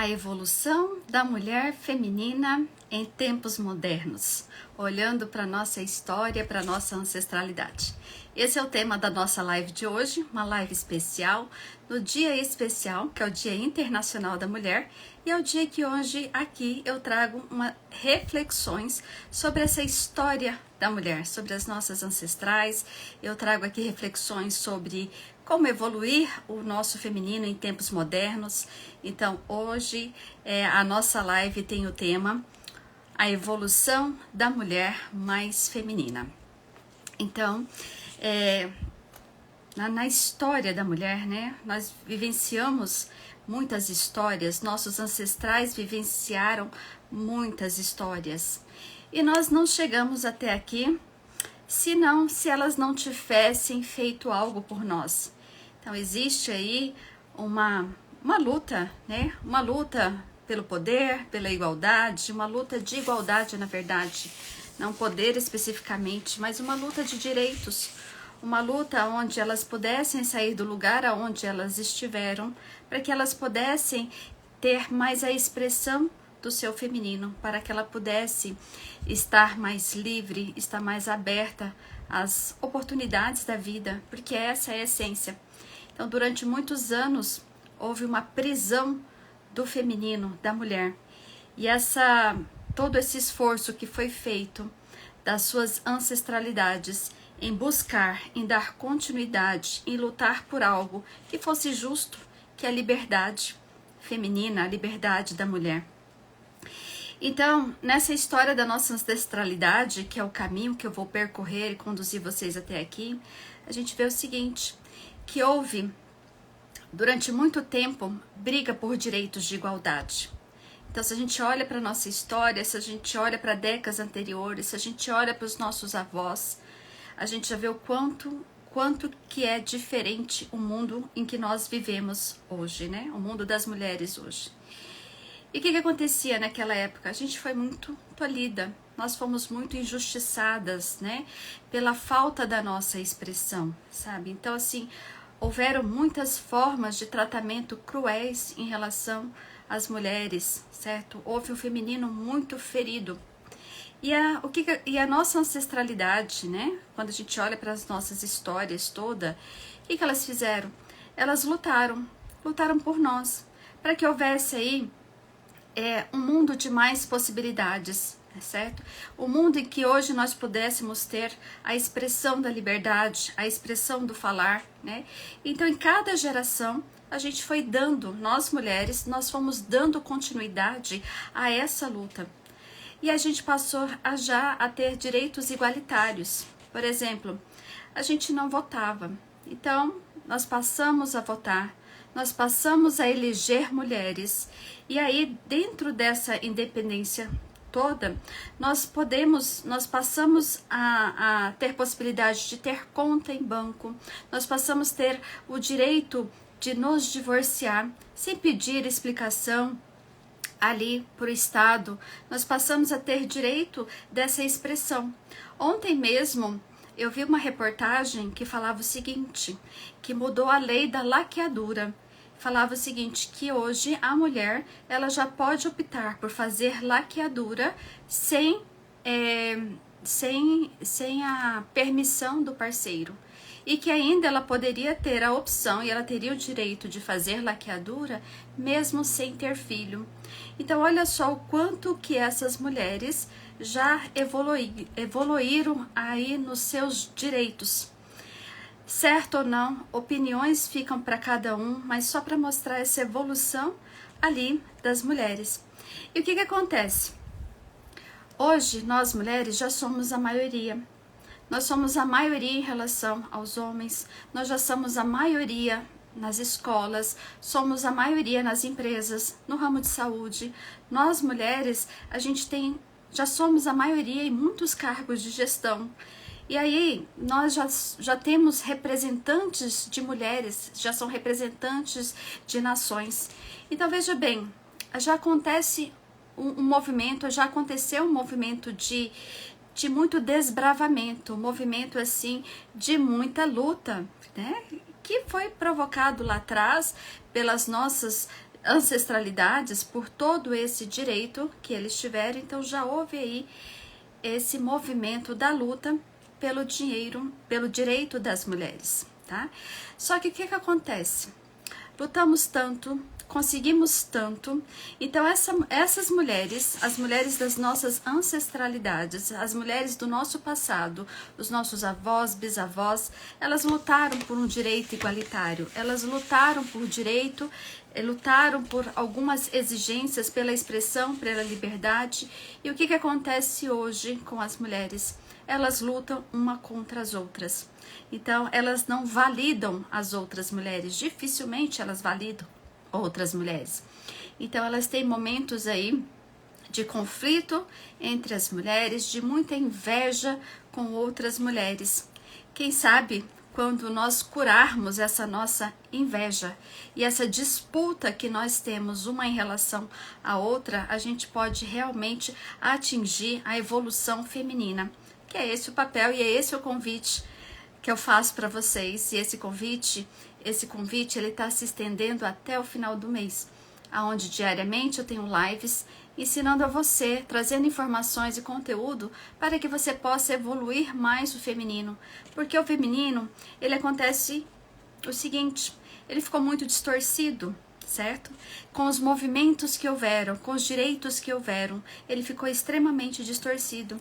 A evolução da mulher feminina em tempos modernos, olhando para a nossa história, para a nossa ancestralidade. Esse é o tema da nossa live de hoje, uma live especial, no dia especial, que é o Dia Internacional da Mulher, e é o dia que hoje aqui eu trago reflexões sobre essa história da mulher, sobre as nossas ancestrais. Eu trago aqui reflexões sobre como evoluir o nosso feminino em tempos modernos. Então, hoje a nossa live tem o tema A Evolução da Mulher Mais Feminina. Então, na história da mulher, né, nós vivenciamos muitas histórias, nossos ancestrais vivenciaram muitas histórias. E nós não chegamos até aqui se elas não tivessem feito algo por nós. Então existe aí uma luta, né? Uma luta pelo poder, pela igualdade, uma luta de igualdade, na verdade, não poder especificamente, mas uma luta de direitos, uma luta onde elas pudessem sair do lugar aonde elas estiveram, para que elas pudessem ter mais a expressão do seu feminino, para que ela pudesse estar mais livre, estar mais aberta às oportunidades da vida, porque essa é a essência. Então, durante muitos anos, houve uma prisão do feminino, da mulher. E todo esse esforço que foi feito das suas ancestralidades em buscar, em dar continuidade, em lutar por algo que fosse justo, que é a liberdade feminina, a liberdade da mulher. Então, nessa história da nossa ancestralidade, que é o caminho que eu vou percorrer e conduzir vocês até aqui, a gente vê o seguinte, que houve, durante muito tempo, briga por direitos de igualdade. Então, se a gente olha para a nossa história, se a gente olha para décadas anteriores, se a gente olha para os nossos avós, a gente já vê o quanto que é diferente o mundo em que nós vivemos hoje, né? O mundo das mulheres hoje. E o que acontecia naquela época? A gente foi muito tolhida, nós fomos muito injustiçadas, né? Pela falta da nossa expressão, sabe? Então, assim, houveram muitas formas de tratamento cruéis em relação às mulheres, certo? Houve um feminino muito ferido. E a nossa ancestralidade, né? Quando a gente olha para as nossas histórias toda, o que elas fizeram? Elas lutaram por nós, para que houvesse aí um mundo de mais possibilidades, certo? O mundo em que hoje nós pudéssemos ter a expressão da liberdade, a expressão do falar, né? Então, em cada geração, a gente foi dando, nós mulheres, nós fomos dando continuidade a essa luta. E a gente passou a ter direitos igualitários. Por exemplo, a gente não votava. Então, nós passamos a votar. Nós passamos a eleger mulheres. E aí, dentro dessa independência toda, nós passamos a ter possibilidade de ter conta em banco. Nós passamos a ter o direito de nos divorciar sem pedir explicação ali para o Estado. Nós passamos a ter direito dessa expressão. Ontem mesmo eu vi uma reportagem que falava o seguinte, que mudou a lei da laqueadura. Falava o seguinte, que hoje a mulher ela já pode optar por fazer laqueadura sem a permissão do parceiro. E que ainda ela poderia ter a opção e ela teria o direito de fazer laqueadura mesmo sem ter filho. Então, olha só o quanto que essas mulheres já evoluíram aí nos seus direitos. Certo ou não, opiniões ficam para cada um, mas só para mostrar essa evolução ali das mulheres. E o que acontece? Hoje, nós mulheres já somos a maioria. Nós somos a maioria em relação aos homens, nós já somos a maioria nas escolas, somos a maioria nas empresas, no ramo de saúde. Nós mulheres, já somos a maioria em muitos cargos de gestão. E aí, nós já temos representantes de mulheres, já são representantes de nações. Então, veja bem, já acontece já aconteceu um movimento de muito desbravamento, um movimento assim de muita luta, né? Que foi provocado lá atrás pelas nossas ancestralidades, por todo esse direito que eles tiveram. Então já houve aí esse movimento da luta pelo dinheiro, pelo direito das mulheres, tá? Só que o que acontece? Lutamos tanto, conseguimos tanto, então essas mulheres, as mulheres das nossas ancestralidades, as mulheres do nosso passado, os nossos avós, bisavós, elas lutaram por um direito igualitário, elas lutaram por direito, lutaram por algumas exigências pela expressão, pela liberdade. E o que acontece hoje com as mulheres? Elas lutam uma contra as outras. Então, elas não validam as outras mulheres, dificilmente elas validam outras mulheres. Então, elas têm momentos aí de conflito entre as mulheres, de muita inveja com outras mulheres. Quem sabe, quando nós curarmos essa nossa inveja e essa disputa que nós temos uma em relação à outra, a gente pode realmente atingir a evolução feminina, que é esse o papel e é esse o convite que eu faço para vocês. E esse convite ele está se estendendo até o final do mês, aonde diariamente eu tenho lives ensinando a você, trazendo informações e conteúdo para que você possa evoluir mais o feminino. Porque o feminino, ele acontece o seguinte, ele ficou muito distorcido, certo? Com os movimentos que houveram, com os direitos que houveram, ele ficou extremamente distorcido.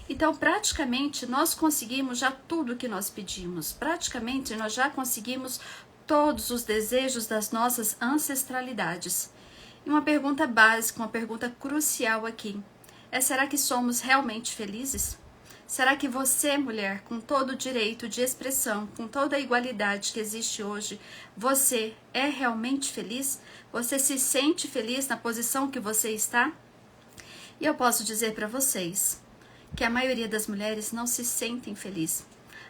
Então, praticamente, nós conseguimos já tudo que nós pedimos. Praticamente, nós já conseguimos todos os desejos das nossas ancestralidades. E uma pergunta básica, uma pergunta crucial aqui, será que somos realmente felizes? Será que você, mulher, com todo o direito de expressão, com toda a igualdade que existe hoje, você é realmente feliz? Você se sente feliz na posição que você está? E eu posso dizer para vocês que a maioria das mulheres não se sentem felizes.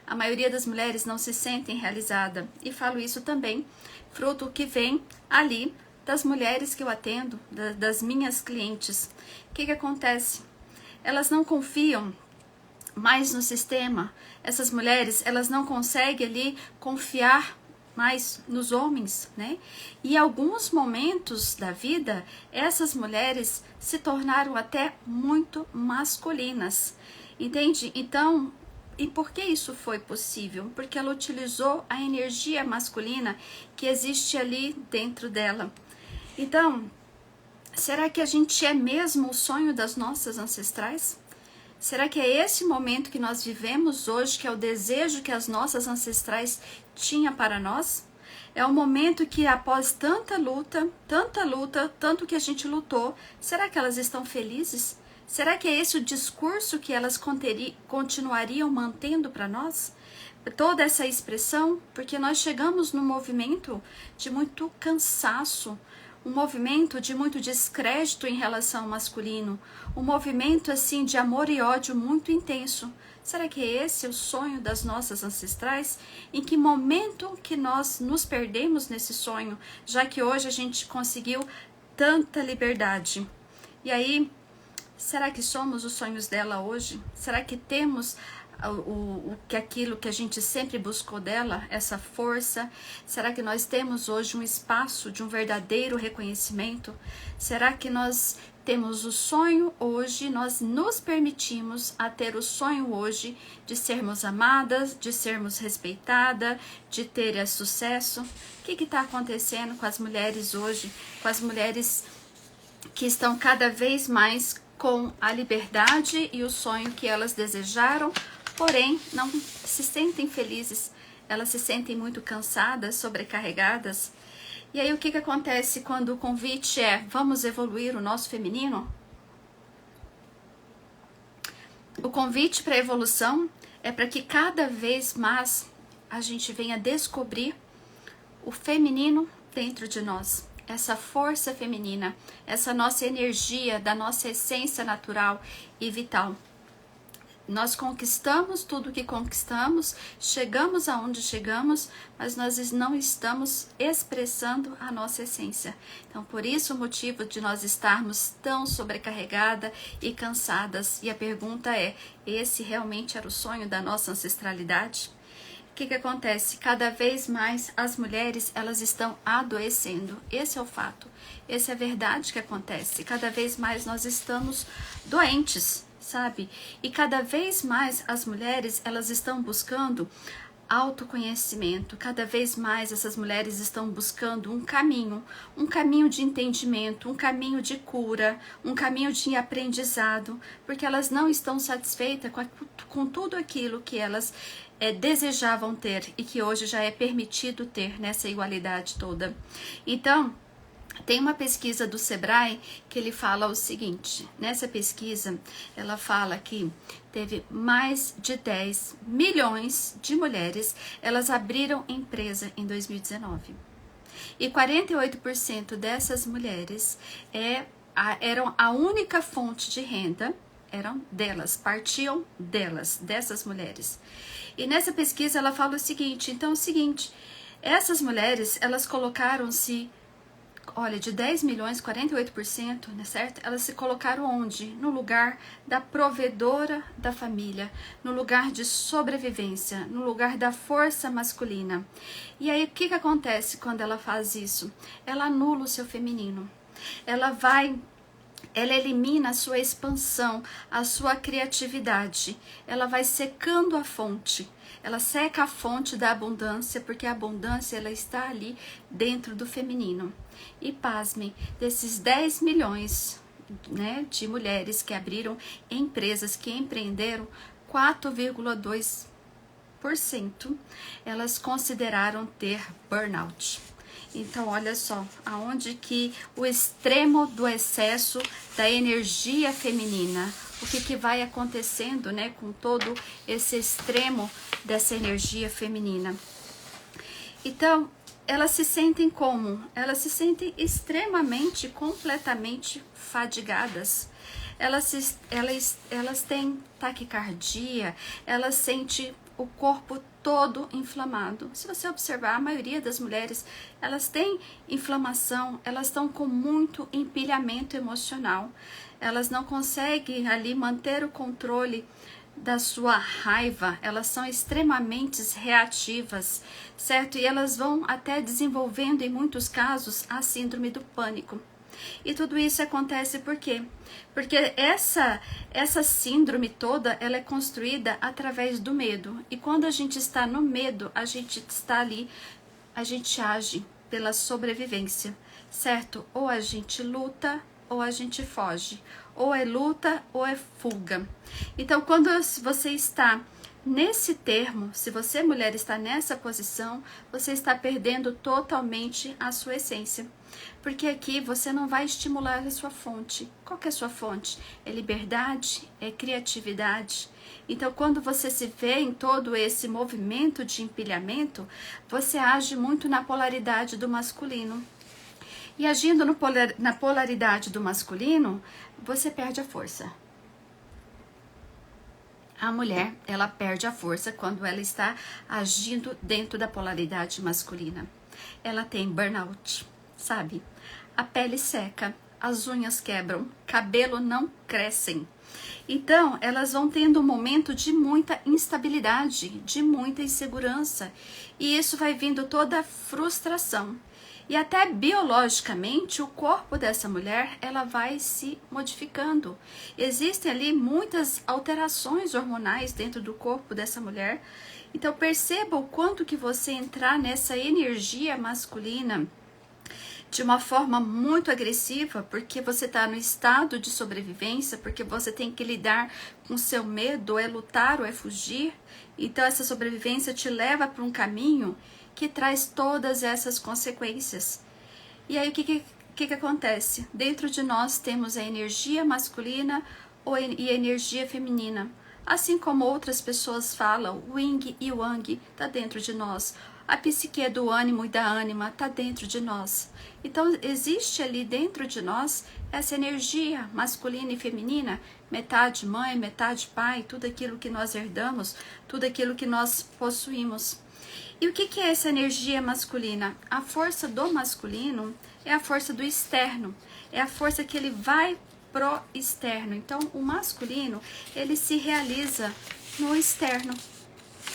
A maioria das mulheres não se sentem realizada. E falo isso também, fruto que vem ali das mulheres que eu atendo, das minhas clientes. O que acontece? Elas não confiam mais no sistema. Essas mulheres, elas não conseguem ali confiar mais nos homens, né? E em alguns momentos da vida, essas mulheres se tornaram até muito masculinas, entende? Então, e por que isso foi possível? Porque ela utilizou a energia masculina que existe ali dentro dela. Então, será que a gente é mesmo o sonho das nossas ancestrais? Será que é esse momento que nós vivemos hoje, que é o desejo que as nossas ancestrais tinham para nós? É um momento que após tanta luta, tanto que a gente lutou, será que elas estão felizes? Será que é esse o discurso que elas continuariam mantendo para nós? Toda essa expressão, porque nós chegamos num movimento de muito cansaço, um movimento de muito descrédito em relação ao masculino, um movimento assim de amor e ódio muito intenso. Será que esse é o sonho das nossas ancestrais? Em que momento que nós nos perdemos nesse sonho, já que hoje a gente conseguiu tanta liberdade? E aí, será que somos os sonhos dela hoje? Será que temos aquilo que a gente sempre buscou dela, essa força? Será que nós temos hoje um espaço de um verdadeiro reconhecimento? Será que nós temos o sonho hoje, nós nos permitimos a ter o sonho hoje de sermos amadas, de sermos respeitadas, de ter sucesso? O que está acontecendo com as mulheres hoje, com as mulheres que estão cada vez mais com a liberdade e o sonho que elas desejaram, porém não se sentem felizes, elas se sentem muito cansadas, sobrecarregadas? E aí o que acontece quando o convite é: vamos evoluir o nosso feminino? O convite para a evolução é para que cada vez mais a gente venha descobrir o feminino dentro de nós, essa força feminina, essa nossa energia, da nossa essência natural e vital. Nós conquistamos tudo que conquistamos, chegamos aonde chegamos, mas nós não estamos expressando a nossa essência. Então, por isso o motivo de nós estarmos tão sobrecarregadas e cansadas. E a pergunta é: esse realmente era o sonho da nossa ancestralidade? que acontece? Cada vez mais as mulheres, elas estão adoecendo. Esse é o fato. Essa é a verdade que acontece. Cada vez mais nós estamos doentes, sabe? E cada vez mais as mulheres, elas estão buscando autoconhecimento. Cada vez mais essas mulheres estão buscando um caminho de entendimento, um caminho de cura, um caminho de aprendizado, porque elas não estão satisfeitas com tudo aquilo que elas desejavam ter e que hoje já é permitido ter nessa igualdade toda. Então, tem uma pesquisa do Sebrae que ele fala o seguinte, nessa pesquisa ela fala que teve mais de 10 milhões de mulheres, elas abriram empresa em 2019. E 48% dessas mulheres eram a única fonte de renda, eram delas, partiam delas, dessas mulheres. E nessa pesquisa ela fala o seguinte, então é o seguinte, essas mulheres, elas colocaram-se, olha, de 10 milhões, 48%, né, certo? Elas se colocaram onde? No lugar da provedora da família, no lugar de sobrevivência, no lugar da força masculina. E aí, o que acontece quando ela faz isso? Ela anula o seu feminino. Ela elimina a sua expansão, a sua criatividade. Ela vai secando a fonte. Ela seca a fonte da abundância, porque a abundância ela está ali dentro do feminino. E pasmem, desses 10 milhões, né, de mulheres que abriram empresas, que empreenderam, 4,2% elas consideraram ter burnout. Então, olha só, aonde que o extremo do excesso da energia feminina, o que vai acontecendo, né, com todo esse extremo dessa energia feminina. Então, elas se sentem como? Elas se sentem extremamente, completamente fadigadas. Elas têm taquicardia, elas sentem o corpo todo inflamado. Se você observar, a maioria das mulheres, elas têm inflamação, elas estão com muito empilhamento emocional. Elas não conseguem ali manter o controle da sua raiva, elas são extremamente reativas, certo? E elas vão até desenvolvendo, em muitos casos, a síndrome do pânico. E tudo isso acontece por quê? Porque essa síndrome toda, ela é construída através do medo. E quando a gente está no medo, a gente está ali, a gente age pela sobrevivência, certo? Ou a gente luta, ou a gente foge. Ou é luta, ou é fuga. Então, quando você está nesse termo, se você, mulher, está nessa posição, você está perdendo totalmente a sua essência. Porque aqui você não vai estimular a sua fonte. Qual que é a sua fonte? É liberdade, é criatividade. Então, quando você se vê em todo esse movimento de empilhamento, você age muito na polaridade do masculino. E agindo na polaridade do masculino, você perde a força. A mulher, ela perde a força quando ela está agindo dentro da polaridade masculina. Ela tem burnout, sabe? A pele seca, as unhas quebram, cabelo não crescem. Então, elas vão tendo um momento de muita instabilidade, de muita insegurança. E isso vai vindo toda a frustração. E até biologicamente, o corpo dessa mulher, ela vai se modificando. Existem ali muitas alterações hormonais dentro do corpo dessa mulher. Então, perceba o quanto que você entrar nessa energia masculina de uma forma muito agressiva, porque você está no estado de sobrevivência, porque você tem que lidar com o seu medo, é lutar ou é fugir. Então, essa sobrevivência te leva para um caminho que traz todas essas consequências. E aí, o que acontece? Dentro de nós temos a energia masculina e a energia feminina. Assim como outras pessoas falam, o yin e o yang está dentro de nós. A psique do ânimo e da ânima está dentro de nós. Então, existe ali dentro de nós essa energia masculina e feminina, metade mãe, metade pai, tudo aquilo que nós herdamos, tudo aquilo que nós possuímos. E o que é essa energia masculina? A força do masculino é a força do externo, é a força que ele vai pro externo. Então, o masculino, ele se realiza no externo.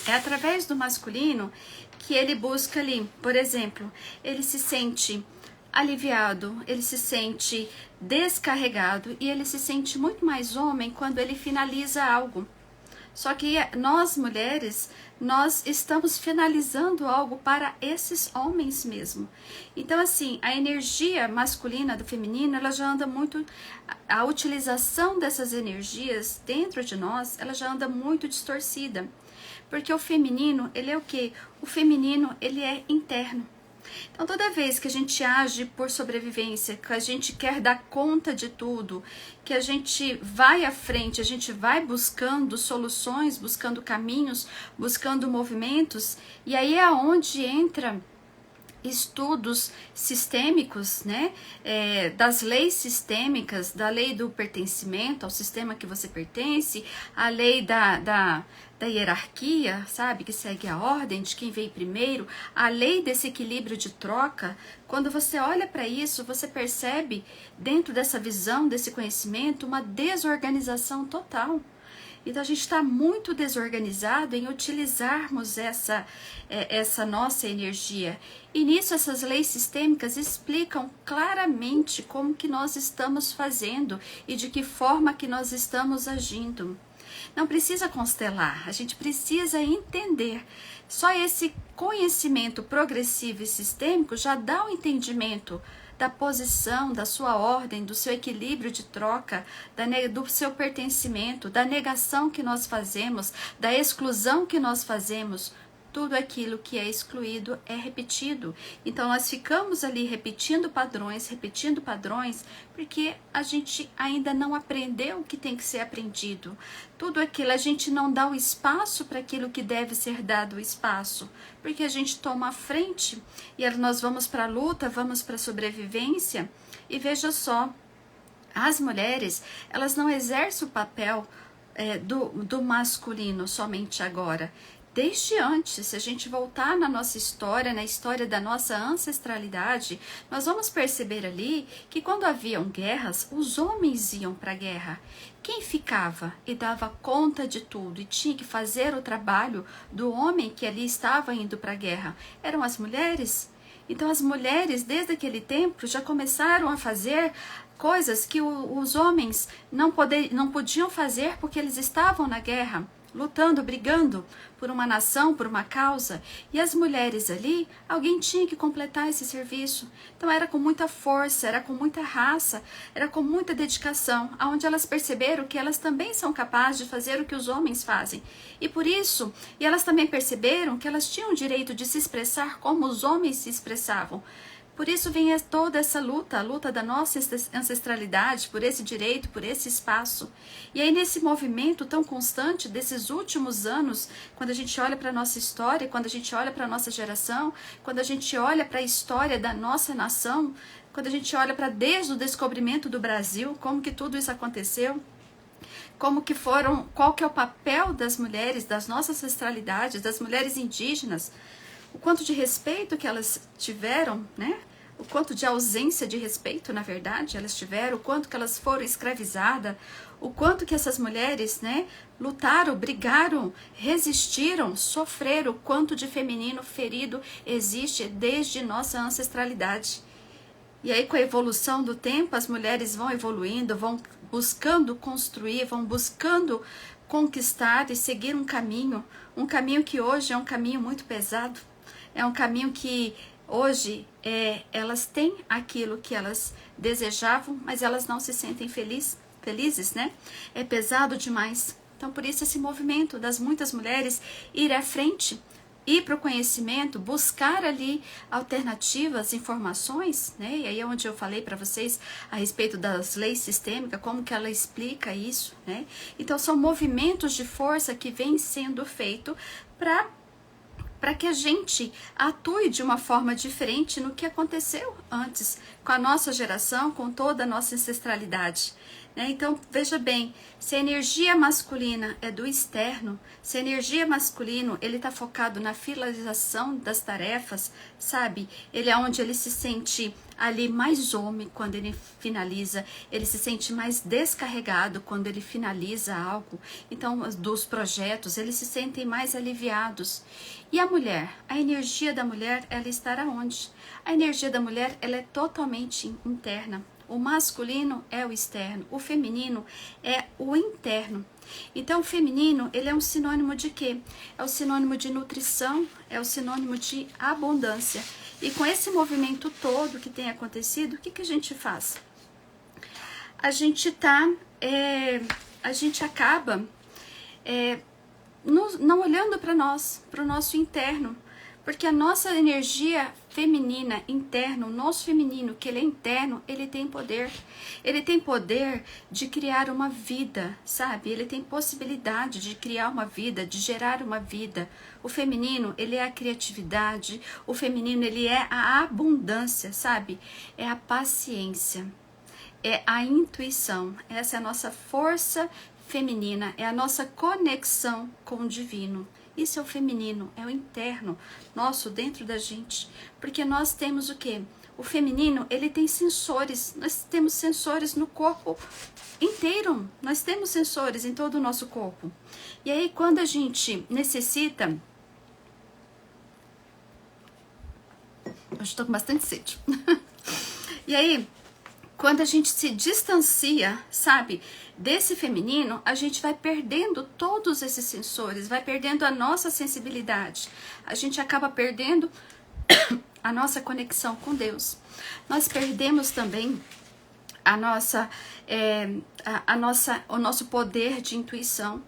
É através do masculino que ele busca ali, por exemplo, ele se sente aliviado, ele se sente descarregado e ele se sente muito mais homem quando ele finaliza algo. Só que nós mulheres, nós estamos finalizando algo para esses homens mesmo. Então assim, a energia masculina do feminino, ela já anda muito, a utilização dessas energias dentro de nós, ela já anda muito distorcida. Porque o feminino, ele é o quê? O feminino, ele é interno. Então, toda vez que a gente age por sobrevivência, que a gente quer dar conta de tudo, que a gente vai à frente, a gente vai buscando soluções, buscando caminhos, buscando movimentos, e aí é onde entra estudos sistêmicos, né, das leis sistêmicas, da lei do pertencimento ao sistema que você pertence, a lei da hierarquia, sabe, que segue a ordem de quem veio primeiro, a lei desse equilíbrio de troca. Quando você olha para isso, você percebe dentro dessa visão, desse conhecimento, uma desorganização total. Então a gente está muito desorganizado em utilizarmos essa nossa energia. E nisso essas leis sistêmicas explicam claramente como que nós estamos fazendo e de que forma que nós estamos agindo. Não precisa constelar, a gente precisa entender. Só esse conhecimento progressivo e sistêmico já dá um entendimento da posição, da sua ordem, do seu equilíbrio de troca, do seu pertencimento, da negação que nós fazemos, da exclusão que nós fazemos. Tudo aquilo que é excluído é repetido. Então nós ficamos ali repetindo padrões, porque a gente ainda não aprendeu o que tem que ser aprendido. Tudo aquilo, a gente não dá o espaço para aquilo que deve ser dado o espaço, porque a gente toma a frente e nós vamos para a luta, vamos para a sobrevivência. E veja só, as mulheres, elas não exercem o papel do masculino somente agora. Desde antes, se a gente voltar na nossa história, na história da nossa ancestralidade, nós vamos perceber ali que quando haviam guerras, os homens iam para a guerra. Quem ficava e dava conta de tudo e tinha que fazer o trabalho do homem que ali estava indo para a guerra? Eram as mulheres. Então as mulheres, desde aquele tempo, já começaram a fazer coisas que os homens não podiam fazer porque eles estavam na guerra, lutando, brigando por uma nação, por uma causa. E as mulheres ali, alguém tinha que completar esse serviço. Então era com muita força, era com muita raça, era com muita dedicação, aonde elas perceberam que elas também são capazes de fazer o que os homens fazem. E por isso, e elas também perceberam que elas tinham o direito de se expressar como os homens se expressavam. Por isso vem toda essa luta, a luta da nossa ancestralidade, por esse direito, por esse espaço. E aí nesse movimento tão constante desses últimos anos, quando a gente olha para a nossa história, quando a gente olha para a nossa geração, quando a gente olha para a história da nossa nação, quando a gente olha para desde o descobrimento do Brasil, como que tudo isso aconteceu, como que foram, qual que é o papel das mulheres, das nossas ancestralidades, das mulheres indígenas, o quanto de respeito que elas tiveram, né? O quanto de ausência de respeito, na verdade, elas tiveram, o quanto que elas foram escravizadas, o quanto que essas mulheres, né, lutaram, brigaram, resistiram, sofreram, o quanto de feminino ferido existe desde nossa ancestralidade. E aí, com a evolução do tempo, as mulheres vão evoluindo, vão buscando construir, vão buscando conquistar e seguir um caminho que hoje é um caminho muito pesado. É um caminho que hoje elas têm aquilo que elas desejavam, mas elas não se sentem felizes, né? É pesado demais. Então, por isso esse movimento das muitas mulheres ir à frente, ir para o conhecimento, buscar ali alternativas, informações, né? E aí é onde eu falei para vocês a respeito das leis sistêmicas, como que ela explica isso, né? Então, são movimentos de força que vêm sendo feitos para que a gente atue de uma forma diferente no que aconteceu antes, com a nossa geração, com toda a nossa ancestralidade. Então, veja bem, se a energia masculina é do externo, se a energia masculina ele está focado na finalização das tarefas, sabe? Ele é onde ele se sente ali mais homem quando ele finaliza, ele se sente mais descarregado quando ele finaliza algo. Então, dos projetos, eles se sentem mais aliviados. E a mulher? A energia da mulher, ela está aonde? A energia da mulher, ela é totalmente interna. O masculino é o externo, o feminino é o interno. Então, o feminino, ele é um sinônimo de quê? É o sinônimo de nutrição, é o sinônimo de abundância. E com esse movimento todo que tem acontecido, o que a gente faz? A gente acaba não olhando para nós, para o nosso interno. Porque a nossa energia feminina interna, o nosso feminino, que ele é interno, ele tem poder. Ele tem poder de criar uma vida, sabe? Ele tem possibilidade de criar uma vida, de gerar uma vida. O feminino, ele é a criatividade. O feminino, ele é a abundância, sabe? É a paciência. É a intuição. Essa é a nossa força feminina. É a nossa conexão com o divino. Isso é o feminino, é o interno nosso dentro da gente. Porque nós temos o quê? O feminino, ele tem sensores. Nós temos sensores no corpo inteiro. Nós temos sensores em todo o nosso corpo. E aí, quando a gente necessita... Hoje estou com bastante sede. E aí, quando a gente se distancia, sabe, desse feminino, a gente vai perdendo todos esses sensores, vai perdendo a nossa sensibilidade. A gente acaba perdendo a nossa conexão com Deus. Nós perdemos também o nosso poder de intuição.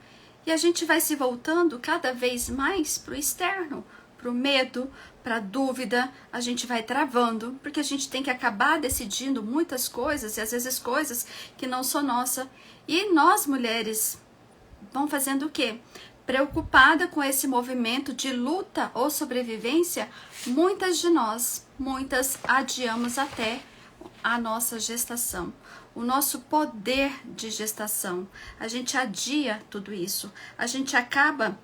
E a gente vai se voltando cada vez mais para o externo, para o medo, para a dúvida, a gente vai travando, porque a gente tem que acabar decidindo muitas coisas, e às vezes coisas que não são nossas. E nós, mulheres, vamos fazendo o quê? Preocupada com esse movimento de luta ou sobrevivência, muitas adiamos até a nossa gestação. O nosso poder de gestação. A gente adia tudo isso. A gente acaba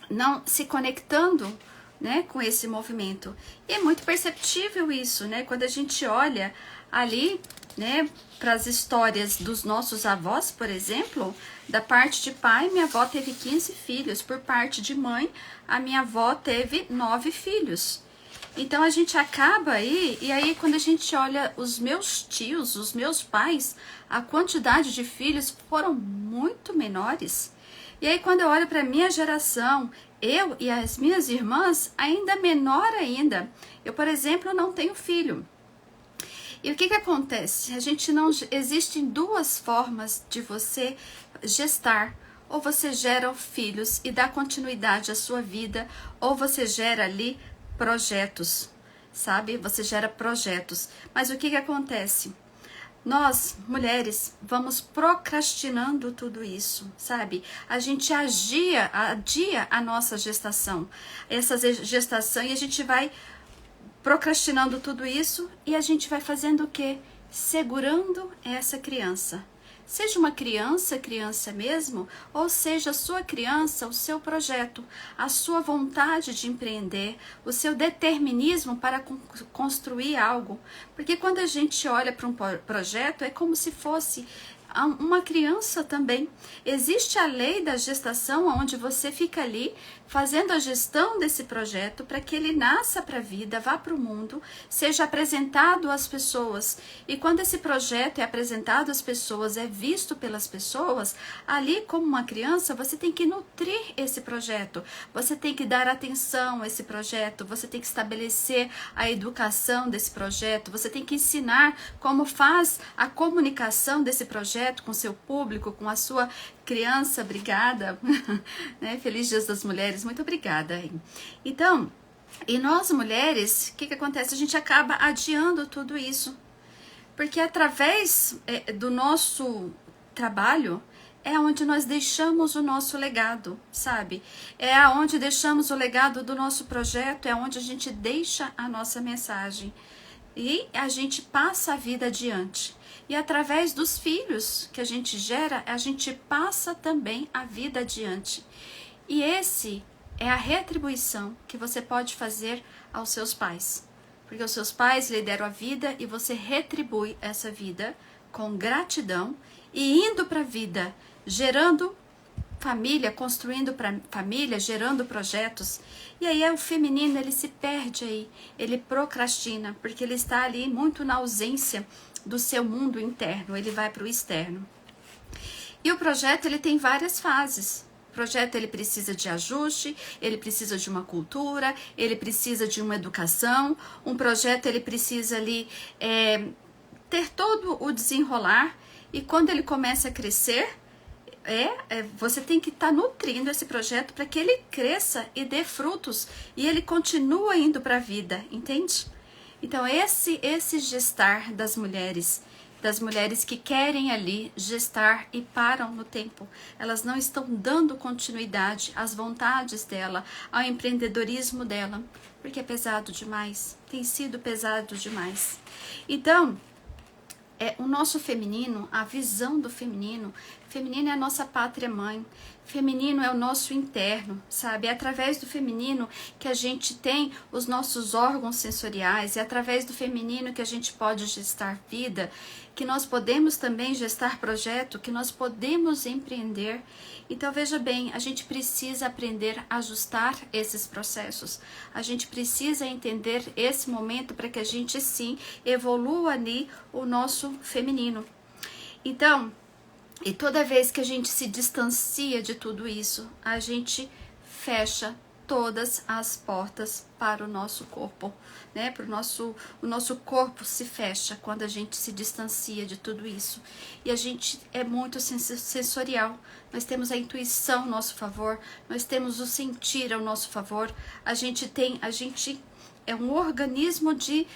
não se conectando, né, com esse movimento. E é muito perceptível isso, né? Quando a gente olha ali, né, para as histórias dos nossos avós, por exemplo, da parte de pai, minha avó teve 15 filhos. Por parte de mãe, a minha avó teve 9 filhos. Então a gente acaba aí, e aí quando a gente olha os meus tios, os meus pais, a quantidade de filhos foram muito menores. E aí quando eu olho para a minha geração, eu e as minhas irmãs, ainda menor ainda. Eu, por exemplo, não tenho filho. E o que acontece? Existem duas formas de você gestar. Ou você gera filhos e dá continuidade à sua vida, ou você gera ali projetos, sabe? Você gera projetos. Mas o que acontece? Nós, mulheres, vamos procrastinando tudo isso, sabe? A gente adia a nossa gestação, essa gestação, e a gente vai procrastinando tudo isso e a gente vai fazendo o quê? Segurando essa criança. Seja uma criança mesmo, ou seja a sua criança, o seu projeto, a sua vontade de empreender, o seu determinismo para construir algo. Porque quando a gente olha para um projeto, é como se fosse uma criança também. Existe a lei da gestação, onde você fica ali fazendo a gestão desse projeto para que ele nasça para a vida, vá para o mundo, seja apresentado às pessoas. E quando esse projeto é apresentado às pessoas, é visto pelas pessoas, ali como uma criança, você tem que nutrir esse projeto, você tem que dar atenção a esse projeto, você tem que estabelecer a educação desse projeto, você tem que ensinar como faz a comunicação desse projeto com seu público, com a sua criança. Obrigada, né? Feliz Dia das Mulheres, muito obrigada. Então, e nós mulheres, o que acontece? A gente acaba adiando tudo isso, porque através do nosso trabalho é onde nós deixamos o nosso legado, sabe? É onde deixamos o legado do nosso projeto, é onde a gente deixa a nossa mensagem e a gente passa a vida adiante. E através dos filhos que a gente gera, a gente passa também a vida adiante. E esse é a retribuição que você pode fazer aos seus pais. porque os seus pais lhe deram a vida e você retribui essa vida com gratidão e indo para a vida, gerando família, construindo família, gerando projetos. E aí o feminino, ele se perde aí, ele procrastina, porque ele está ali muito na ausência do seu mundo interno, ele vai para o externo. E o projeto, ele tem várias fases. O projeto, ele precisa de ajuste, ele precisa de uma cultura, ele precisa de uma educação. Um projeto, ele precisa ali ter todo o desenrolar. E quando ele começa a crescer, você tem que estar nutrindo esse projeto para que ele cresça e dê frutos. E ele continua indo para a vida, entende? Então, esse gestar das mulheres que querem ali gestar e param no tempo. Elas não estão dando continuidade às vontades dela, ao empreendedorismo dela, porque é pesado demais, tem sido pesado demais. Então, o nosso feminino, a visão do feminino é a nossa pátria mãe, feminino é o nosso interno, sabe? É através do feminino que a gente tem os nossos órgãos sensoriais, é através do feminino que a gente pode gestar vida, que nós podemos também gestar projeto, que nós podemos empreender. Então veja bem, a gente precisa aprender a ajustar esses processos, a gente precisa entender esse momento para que a gente sim evolua ali o nosso feminino. Então, e toda vez que a gente se distancia de tudo isso, a gente fecha todas as portas para o nosso corpo, né? O nosso corpo se fecha quando a gente se distancia de tudo isso. E a gente é muito sensorial. Nós temos a intuição ao nosso favor, nós temos o sentir ao nosso favor. A gente é um organismo de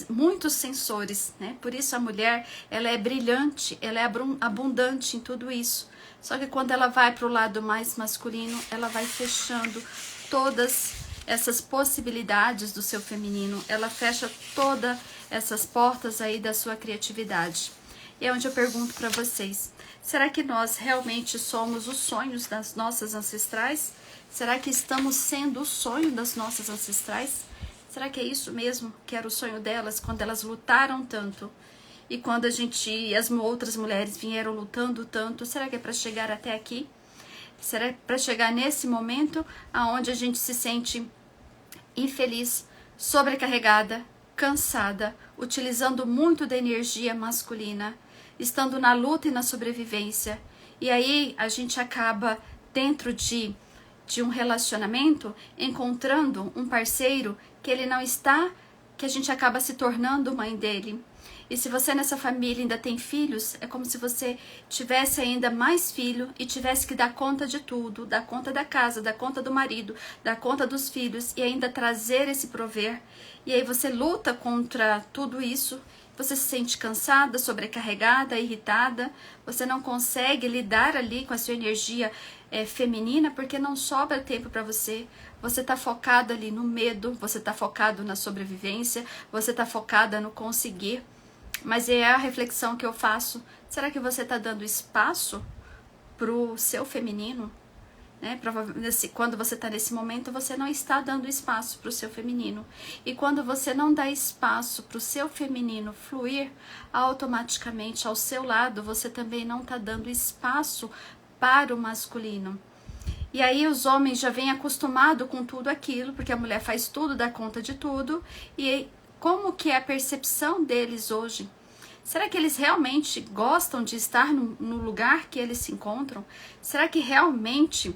muitos sensores, né? Por isso a mulher, ela é brilhante, ela é abundante em tudo isso. Só que quando ela vai para o lado mais masculino, ela vai fechando todas essas possibilidades do seu feminino. Ela fecha todas essas portas aí da sua criatividade. E é onde eu pergunto para vocês, será que nós realmente somos os sonhos das nossas ancestrais? Será que estamos sendo o sonho das nossas ancestrais? Será que é isso mesmo que era o sonho delas quando elas lutaram tanto? E quando as outras mulheres vieram lutando tanto, será que é para chegar até aqui? Será para chegar nesse momento aonde a gente se sente infeliz, sobrecarregada, cansada, utilizando muito da energia masculina, estando na luta e na sobrevivência. E aí a gente acaba dentro de um relacionamento encontrando um parceiro que ele não está, que a gente acaba se tornando mãe dele. E se você nessa família ainda tem filhos, é como se você tivesse ainda mais filho e tivesse que dar conta de tudo, dar conta da casa, dar conta do marido, dar conta dos filhos e ainda trazer esse prover. E aí você luta contra tudo isso, você se sente cansada, sobrecarregada, irritada, você não consegue lidar ali com a sua energia feminina porque não sobra tempo para você. Você está focado ali no medo, você está focado na sobrevivência, você está focada no conseguir. Mas é a reflexão que eu faço. Será que você está dando espaço para o seu feminino? Né? Provavelmente, quando você está nesse momento, você não está dando espaço para o seu feminino. E quando você não dá espaço para o seu feminino fluir, automaticamente ao seu lado, você também não está dando espaço para o masculino. E aí os homens já vêm acostumados com tudo aquilo, porque a mulher faz tudo, dá conta de tudo. E como que é a percepção deles hoje? Será que eles realmente gostam de estar no lugar que eles se encontram? Será que realmente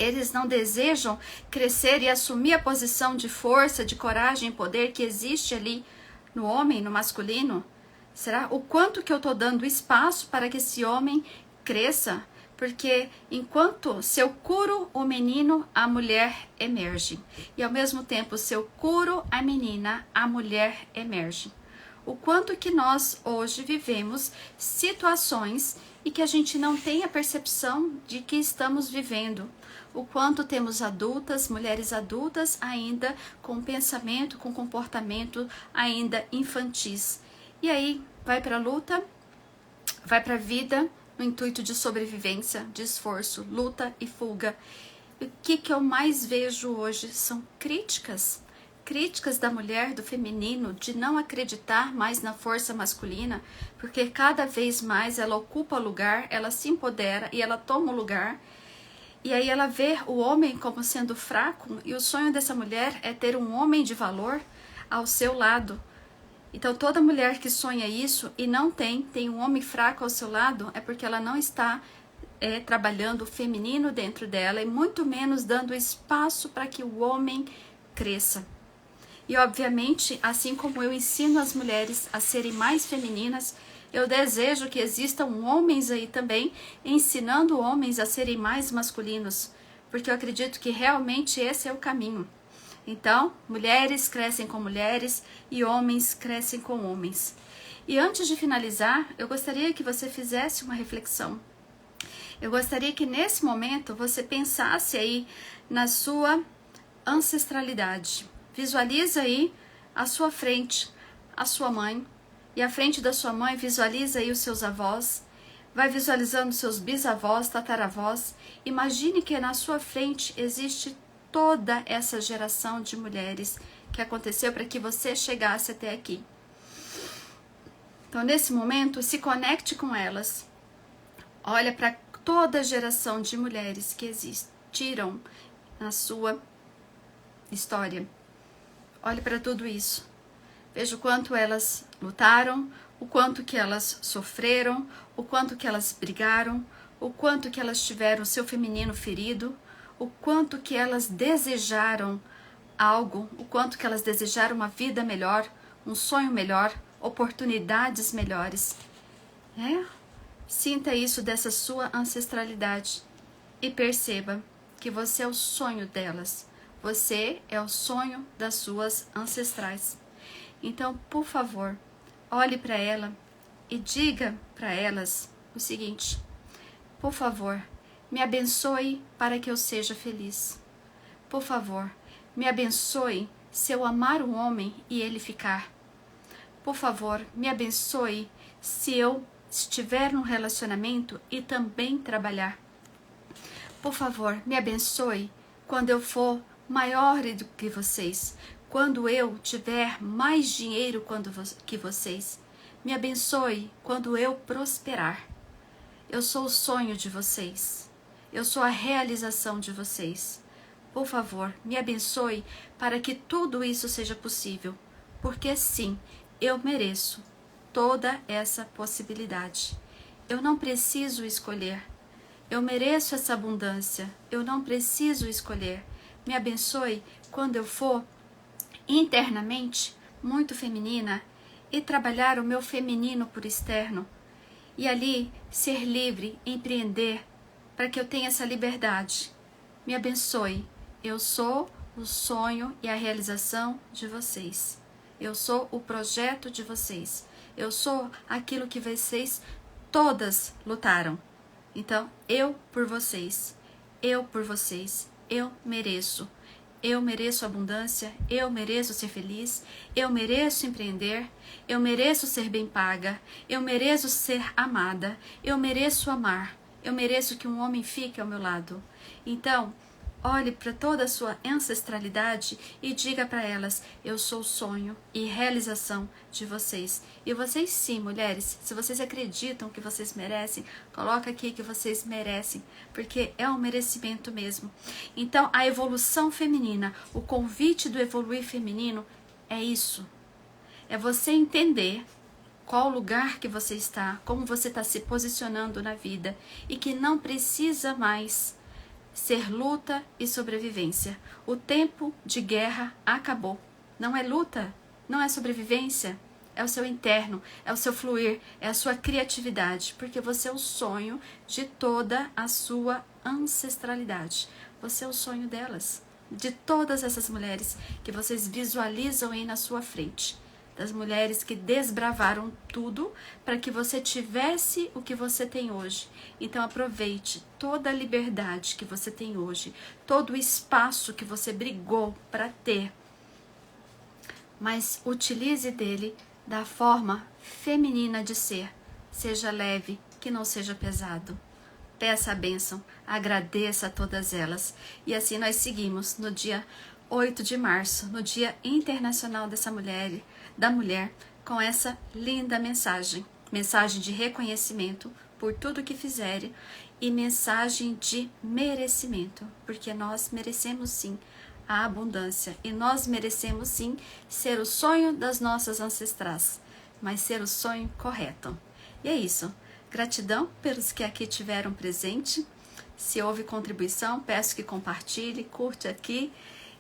eles não desejam crescer e assumir a posição de força, de coragem e poder que existe ali no homem, no masculino? Será o quanto que eu estou dando espaço para que esse homem cresça? Porque enquanto se eu curo o menino, a mulher emerge. E ao mesmo tempo, se eu curo a menina, a mulher emerge. O quanto que nós hoje vivemos situações e que a gente não tem a percepção de que estamos vivendo. O quanto temos adultas, mulheres adultas ainda com pensamento, com comportamento ainda infantis. E aí vai para a luta, vai para a vida, no intuito de sobrevivência, de esforço, luta e fuga. O que eu mais vejo hoje são críticas críticas da mulher, do feminino, de não acreditar mais na força masculina, porque cada vez mais ela ocupa lugar, ela se empodera e ela toma o lugar. E aí ela vê o homem como sendo fraco, e o sonho dessa mulher é ter um homem de valor ao seu lado. Então toda mulher que sonha isso e não tem um homem fraco ao seu lado, é porque ela não está trabalhando o feminino dentro dela, e muito menos dando espaço para que o homem cresça. E obviamente, assim como eu ensino as mulheres a serem mais femininas, eu desejo que existam homens aí também ensinando homens a serem mais masculinos, porque eu acredito que realmente esse é o caminho. Então, mulheres crescem com mulheres e homens crescem com homens. E antes de finalizar, eu gostaria que você fizesse uma reflexão. Eu gostaria que nesse momento você pensasse aí na sua ancestralidade. Visualiza aí à sua frente a sua mãe, e à frente da sua mãe visualiza aí os seus avós, vai visualizando seus bisavós, tataravós. Imagine que na sua frente existe toda essa geração de mulheres que aconteceu para que você chegasse até aqui. Então, nesse momento, se conecte com elas. Olha para toda a geração de mulheres que existiram na sua história. Olhe para tudo isso. Veja o quanto elas lutaram, o quanto que elas sofreram, o quanto que elas brigaram, o quanto que elas tiveram o seu feminino ferido, o quanto que elas desejaram algo, o quanto que elas desejaram uma vida melhor, um sonho melhor, oportunidades melhores. Sinta isso dessa sua ancestralidade e perceba que você é o sonho delas. Você é o sonho das suas ancestrais. Então, por favor, olhe para ela e diga para elas o seguinte: por favor, me abençoe para que eu seja feliz. Por favor, me abençoe se eu amar um homem e ele ficar. Por favor, me abençoe se eu estiver num relacionamento e também trabalhar. Por favor, me abençoe quando eu for maior do que vocês, quando eu tiver mais dinheiro que vocês. Me abençoe quando eu prosperar. Eu sou o sonho de vocês. Eu sou a realização de vocês. Por favor, me abençoe para que tudo isso seja possível, porque sim, eu mereço toda essa possibilidade. Eu não preciso escolher. Eu mereço essa abundância. Eu não preciso escolher. Me abençoe quando eu for internamente muito feminina e trabalhar o meu feminino por externo. E ali ser livre, empreender, para que eu tenha essa liberdade. Me abençoe. Eu sou o sonho e a realização de vocês. Eu sou o projeto de vocês. Eu sou aquilo que vocês todas lutaram. Então, eu por vocês. Eu por vocês. Eu mereço. Eu mereço abundância, eu mereço ser feliz, eu mereço empreender, eu mereço ser bem paga, eu mereço ser amada, eu mereço amar, eu mereço que um homem fique ao meu lado. Então, olhe para toda a sua ancestralidade e diga para elas: eu sou o sonho e realização de vocês. E vocês sim, mulheres, se vocês acreditam que vocês merecem, coloca aqui que vocês merecem, porque é um merecimento mesmo. Então, a evolução feminina, o convite do evoluir feminino é isso. É você entender qual lugar que você está, como você está se posicionando na vida e que não precisa mais ser luta e sobrevivência. O tempo de guerra acabou. Não é luta, não é sobrevivência. É o seu interno, é o seu fluir, é a sua criatividade. Porque você é o sonho de toda a sua ancestralidade. Você é o sonho delas. De todas essas mulheres que vocês visualizam aí na sua frente. Das mulheres que desbravaram tudo para que você tivesse o que você tem hoje. Então aproveite toda a liberdade que você tem hoje, todo o espaço que você brigou para ter, mas utilize dele da forma feminina de ser. Seja leve, que não seja pesado. Peça a bênção, agradeça a todas elas. E assim nós seguimos no dia 8 de março, no Dia Internacional da Mulher, com essa linda mensagem de reconhecimento por tudo que fizerem e mensagem de merecimento, porque nós merecemos sim a abundância e nós merecemos sim ser o sonho das nossas ancestrais, mas ser o sonho correto. E é isso. Gratidão pelos que aqui tiveram presente. Se houve contribuição, peço que compartilhe, curte aqui.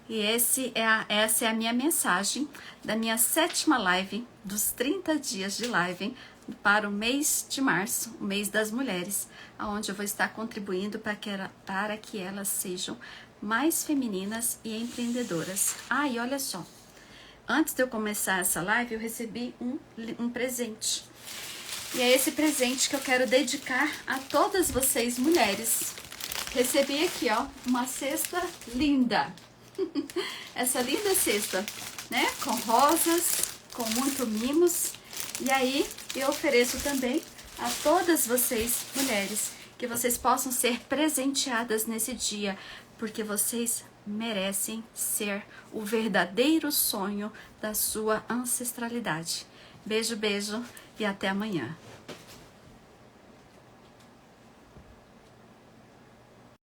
E essa é a minha mensagem da minha 7ª live, dos 30 dias de live para o mês de março, o mês das mulheres, onde eu vou estar contribuindo para que elas sejam mais femininas e empreendedoras. E olha só, antes de eu começar essa live, eu recebi um presente. E é esse presente que eu quero dedicar a todas vocês, mulheres. Recebi aqui, ó, uma cesta linda. Essa linda cesta, né? Com rosas, com muito mimos. E aí, eu ofereço também a todas vocês, mulheres, que vocês possam ser presenteadas nesse dia, porque vocês merecem ser o verdadeiro sonho da sua ancestralidade. Beijo, beijo e até amanhã.